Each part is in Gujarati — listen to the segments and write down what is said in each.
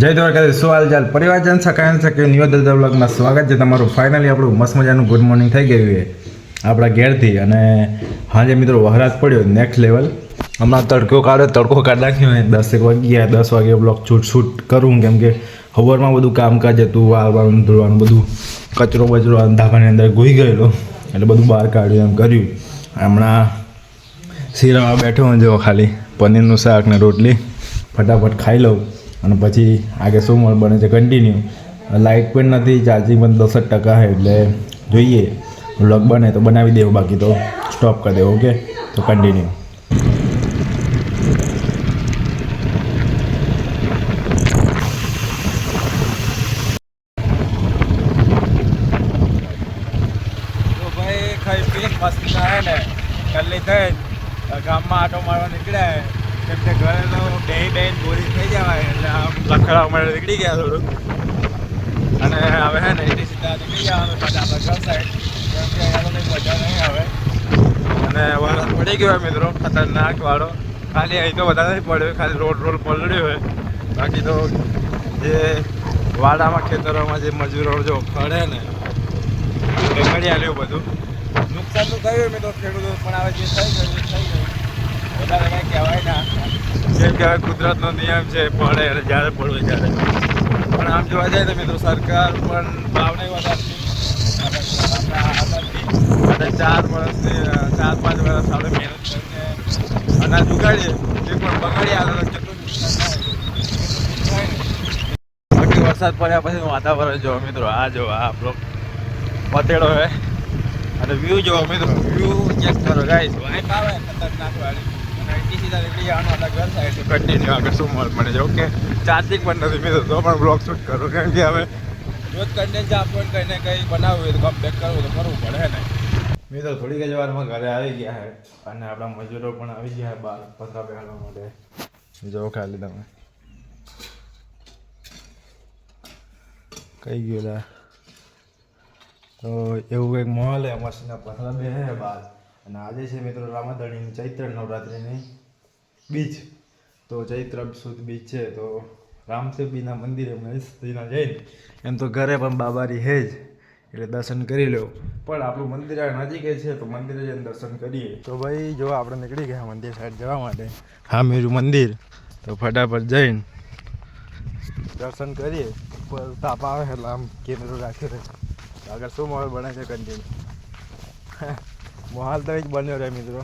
જય દ્વારકાધીશ. શું હાલ ચાલ પરિવારજન સકાયન છે કે નિવેદન બ્લોગમાં સ્વાગત છે તમારું. ફાઇનલી આપણું મસ્ત મજાનું ગુડ મોર્નિંગ થઈ ગયું છે આપણા ઘેરથી. અને હાજે મિત્રો વહરાજ પડ્યો નેક્સ્ટ લેવલ. હમણાં તડકો કાઢી નાખ્યો ને 10 વાગ્યા 10 વાગે બ્લોગ શૂટ કરું, કેમ કે સવારમાં બધું કામકાજ હતું, વાળવાનું ધોવાનું બધું કચરો બચરો ધાબાની અંદર ઘૂઈ ગયેલો, એટલે બધું બહાર કાઢ્યું એમ કર્યું. હમણાં શીરામાં બેઠો હું જો ખાલી પનીરનું શાક ને રોટલી ફટાફટ ખાઈ લઉં અને પછી આગળ શું બને છે કન્ટિન્યુ. લાઇટ પણ નથી, ચાર્જિંગ પણ 10% છે, એટલે જોઈએ વ્લોગ બને તો બનાવી દેવું, બાકી તો સ્ટોપ કરી દેવું. ઓકે, તો કન્ટિન્યુ. તો ભાઈ ખાઈ પી મસ્ત આવે ને કલ્લી થઈ ગામમાં આટો મારવા નીકળ્યા, કેમ કે ઘરે તો બે બોરી થઈ જવાય, એટલે આમ લખડા મળે નીકળી ગયા થોડુંક. અને હવે હે ને એટી સીધા નીકળી જવાનું પાછા આપણા ઘર સાઈડ, કેમ કે અહીંયા તો કંઈ મજા નહીં આવે. અને વરસાદ પડી ગયો મિત્રો ખતરનાક વાળો. ખાલી અહીં તો વધારે નહીં પડ્યો, ખાલી રોડ પલળ્યો હોય. બાકી તો જે વાડામાં ખેતરોમાં જે મજૂરો જો ખડે ને એ ખડી આલ્યું બધું. નુકસાન તો થયું મિત્રો ખેડૂતો, પણ હવે જે થઈ ગયું વધારે કંઈ કહેવાય ના. જેમ કે હવે કુદરતનો નિયમ છે, પડે અને જ્યારે પડવે ત્યારે. પણ આમ જોવા જાય તો મિત્રો સરકાર પણ ભાવ નહીં વધારતી. અને 4-5 વર્ષ આપણે મહેનત કરીને અનાજ ઉગાડીએ એ પણ બગાડી આવે તો કેટલું નુકસાન થાય. બાકી વરસાદ પડ્યા પછી વાતાવરણ જોવો મિત્રો, આ જો આ આપણો પતેડો હોય અને વ્યૂ જોવો મિત્રો, વ્યૂ ચેક કરો ગાઈસ. વાઇપ આવે ખતરનાક વાળી. અને અહીંથી સીધા નીકળી જવાનું આપણા ઘર સાઈડ કન્ટિન્યુ આગળ શું મળે છે. ઓકે, ચાર્જિંગ પણ નથી મિત્રો, તો પણ બ્લોગ શૂટ કરું, કેમ કે હવે રોજ કન્ટેન્ટ આપવું કંઈ ને કંઈ બનાવવું હોય તો કમ્પેક કરવું તો કરવું પડે હે ને મિત્રો. થોડીક જ વારમાં ઘરે આવી ગયા છે અને આપણા મજૂરો પણ આવી ગયા બહાર પતરા પહેરવા માટે. જો ખાલી તમે કઈ ગયેલા તો એવું કંઈક માહોલ હે, મસ્તના પતરા બે હે બહાર. અને આજે છે મિત્રો રામાધણીની ચૈત્ર નવરાત્રિની બીજ. તો ચૈત્ર સુદ બીજ છે, તો રામદેવજીના મંદિરે મહેશજીના જઈને એમ તો ઘરે પણ બાબારી હે જ, એટલે દર્શન કરી લો. પણ આપણું મંદિર નજીક છે, તો મંદિરે જઈને દર્શન કરીએ. તો ભાઈ જો આપણે નીકળી ગયા મંદિર સાઈડ જવા માટે. હા મેરું મંદિર, તો ફટાફટ જઈને દર્શન કરીએ. ઉપર તાપ આવે એટલે આમ કેમેરો રાખી રહે. આગળ શું માહોલ બને છે કન્ટિન્યુ. માહોલ તો જ બન્યો રહે મિત્રો.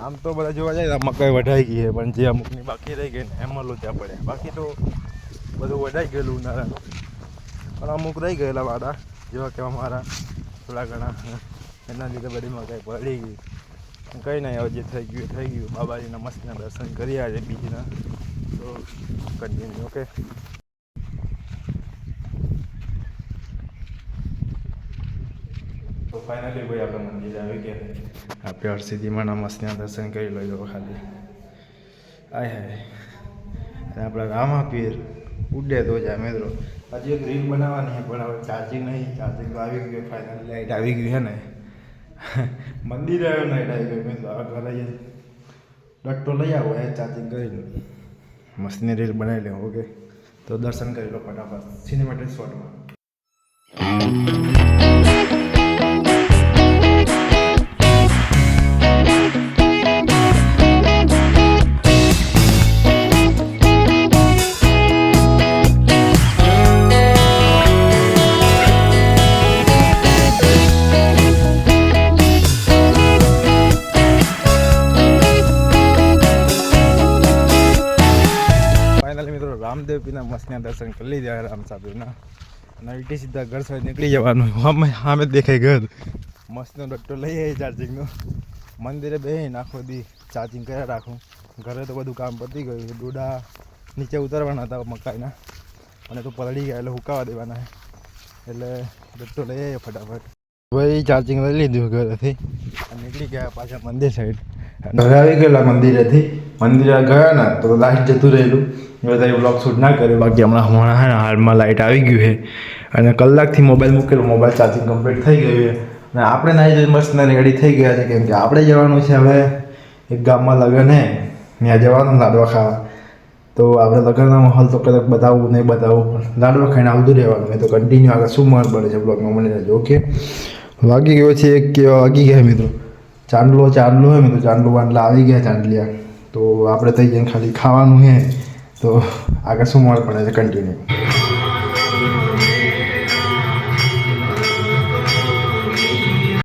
આમ તો બધા જોવા જાય તો મકાઈ વઢાઈ ગઈ છે, પણ જે અમુકની બાકી રહી ગઈ ને એમાં લોચા પડ્યા. બાકી તો બધું વઢાઈ ગયેલું ઉનાળાનું, પણ અમુક રહી ગયેલા વાડા જેવા કે અમારા થોડા ઘણા, એના લીધે બધી મકાઈ પડી ગઈ. કંઈ નહીં, હવે જે થઈ ગયું. બાબાજીના મસ્તના દર્શન કરી આજે બીજના, તો કન્ટિન્યુ. ઓકે, તો ફાઇનલી ભાઈ આપણે મંદિર આવી ગયા. આપણે હરસિદ્ધિમાંના મસ્તના દર્શન કરી લઈ ખાલી. આય હાય, અને આપણા રામાપીર ઉડે તો જાય મિત્રો. હજી એક રીલ બનાવવાની છે, પણ હવે ચાર્જિંગ નહીં. ચાર્જિંગ તો આવી ગયું ફાઇનલી, લાઇટ આવી ગયું છે ને. મંદિરે આવ્યો લાઇટ આવી ગયું મિત્રો. હવે ઘરે જઈને ડટ્ટો લઈ આવો એ ચાર્જિંગ કરીને મસ્તની રીલ બનાવી લેવું. ઓકે, તો દર્શન કરી લો ફટાફટ સિનેમેટિક શોટમાં. રામદેવપીના મસ્તના દર્શન કરી લીધા રામ સાહેબના. અને એટી સીધા ઘર સાઈડ નીકળી જવાનું. સામે દેખાય ઘર. મસ્તનો ડટ્ટો લઈ આવી ચાર્જિંગનો. મંદિરે બેસીને આખો દી ચાર્જિંગ કર્યા રાખું. ઘરે તો બધું કામ પતી ગયું. ડોડા નીચે ઉતારવાના હતા મકાઈના, અને તો પલળી ગયા એટલે હુકાવા દેવાના છે, એટલે ડટ્ટો લઈ આવીએ ફટાફટ. ભાઈ ચાર્જિંગ લઈ લીધું ઘરેથી અને નીકળી ગયા પાછા મંદિર સાઈડ. ઘરે આવી ગયેલા મંદિરે ગયા ને તો લાઇટ જતું રહેલું. બધા બ્લોગ શૂટ ના કર્યો. બાકી હમણાં હાલમાં લાઇટ આવી ગયું છે અને કલાકથી મોબાઈલ મૂકેલો. મોબાઈલ ચાર્જિંગ કમ્પ્લીટ થઈ ગયું છે અને આપણે નાઈ જોઈ મસ્ત રેડી થઈ ગયા છે, કેમ કે આપણે જવાનું છે હવે એક ગામમાં લગ્ન હે, ત્યાં જવાનું લાડવા ખાવા. તો આપણે લગ્નના માહોલ તો કદાચ બતાવવું નહીં બતાવવું લાડવા ખાઈને આવતું રહેવાનું મેં તો કન્ટિન્યુ આગળ શું મળ પડે છે બ્લોગમાં મને રહેજો ઓકે વાગી ગયો છે કે વાગી ગયા મિત્રો ચાંદલો હોય મિત્રો ચાંદલા આવી ગયા ચાંદલિયા તો આપણે થઈ જઈને ખાલી ખાવાનું છે તો આગળ શું મળ પડે છે કન્ટિન્યુ